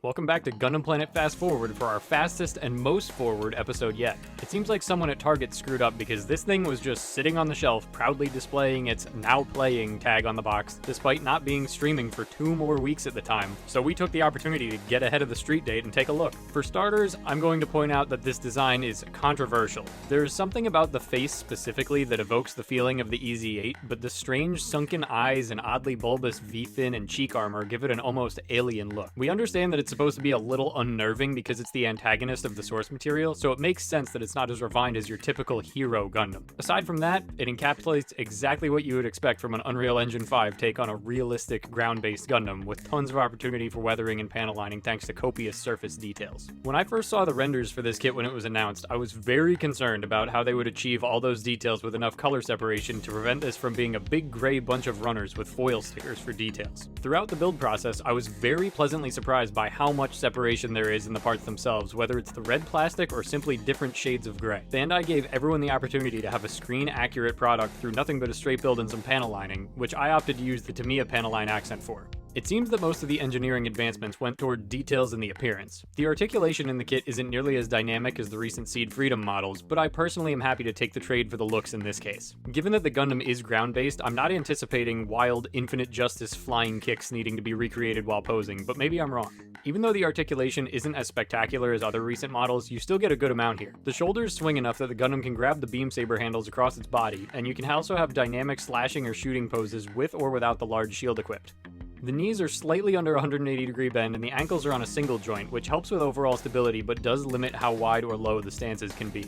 Welcome back to Gundam Planet Fast Forward for our fastest and most forward episode yet. It seems like someone at Target screwed up because this thing was just sitting on the shelf proudly displaying its "now playing" tag on the box, despite not being streaming for 2 more weeks at the time, so we took the opportunity to get ahead of the street date and take a look. For starters, I'm going to point out that this design is controversial. There's something about the face specifically that evokes the feeling of the EZ-8, but the strange sunken eyes and oddly bulbous V-fin and cheek armor give it an almost alien look. We understand that it's supposed to be a little unnerving because it's the antagonist of the source material, so it makes sense that it's not as refined as your typical hero Gundam. Aside from that, it encapsulates exactly what you would expect from an Unreal Engine 5 take on a realistic ground-based Gundam, with tons of opportunity for weathering and panel lining thanks to copious surface details. When I first saw the renders for this kit when it was announced, I was very concerned about how they would achieve all those details with enough color separation to prevent this from being a big gray bunch of runners with foil stickers for details. Throughout the build process, I was very pleasantly surprised by how much separation there is in the parts themselves, whether it's the red plastic or simply different shades of gray. Bandai gave everyone the opportunity to have a screen-accurate product through nothing but a straight build and some panel lining, which I opted to use the Tamiya panel line accent for. It seems that most of the engineering advancements went toward details in the appearance. The articulation in the kit isn't nearly as dynamic as the recent Seed Freedom models, but I personally am happy to take the trade for the looks in this case. Given that the Gundam is ground-based, I'm not anticipating wild, infinite justice flying kicks needing to be recreated while posing, but maybe I'm wrong. Even though the articulation isn't as spectacular as other recent models, you still get a good amount here. The shoulders swing enough that the Gundam can grab the beam saber handles across its body, and you can also have dynamic slashing or shooting poses with or without the large shield equipped. The knees are slightly under 180-degree bend, and the ankles are on a single joint, which helps with overall stability but does limit how wide or low the stances can be.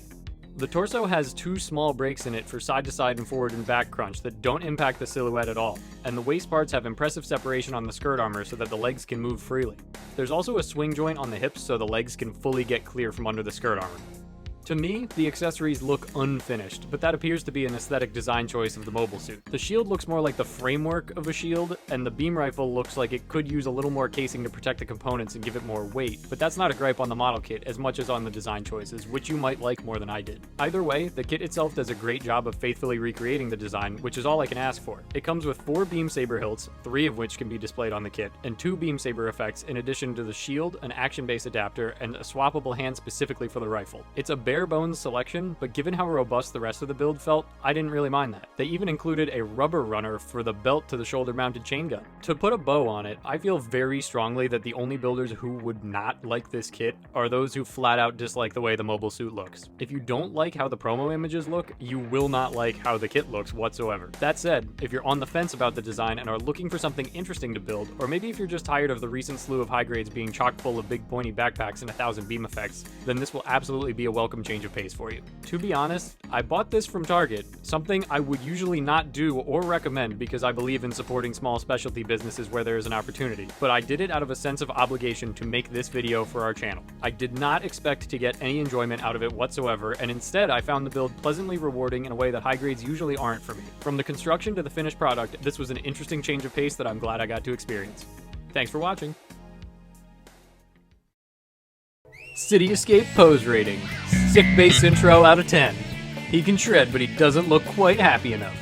The torso has 2 small breaks in it for side-to-side and forward and back crunch that don't impact the silhouette at all, and the waist parts have impressive separation on the skirt armor so that the legs can move freely. There's also a swing joint on the hips so the legs can fully get clear from under the skirt armor. To me, the accessories look unfinished, but that appears to be an aesthetic design choice of the mobile suit. The shield looks more like the framework of a shield, and the beam rifle looks like it could use a little more casing to protect the components and give it more weight, but that's not a gripe on the model kit as much as on the design choices, which you might like more than I did. Either way, the kit itself does a great job of faithfully recreating the design, which is all I can ask for. It comes with 4 beam saber hilts, 3 of which can be displayed on the kit, and 2 beam saber effects in addition to the shield, an action base adapter, and a swappable hand specifically for the rifle. It's a bare bones selection, but given how robust the rest of the build felt, I didn't really mind that. They even included a rubber runner for the belt to the shoulder-mounted chain gun. To put a bow on it, I feel very strongly that the only builders who would not like this kit are those who flat out dislike the way the mobile suit looks. If you don't like how the promo images look, you will not like how the kit looks whatsoever. That said, if you're on the fence about the design and are looking for something interesting to build, or maybe if you're just tired of the recent slew of high grades being chock full of big pointy backpacks and 1,000 beam effects, then this will absolutely be a welcome change of pace for you. To be honest, I bought this from Target, something I would usually not do or recommend because I believe in supporting small specialty businesses where there is an opportunity, but I did it out of a sense of obligation to make this video for our channel. I did not expect to get any enjoyment out of it whatsoever, and instead I found the build pleasantly rewarding in a way that high grades usually aren't for me. From the construction to the finished product, this was an interesting change of pace that I'm glad I got to experience. Thanks for watching. City Escape pose rating. Sick bass intro out of 10. He can shred, but he doesn't look quite happy enough.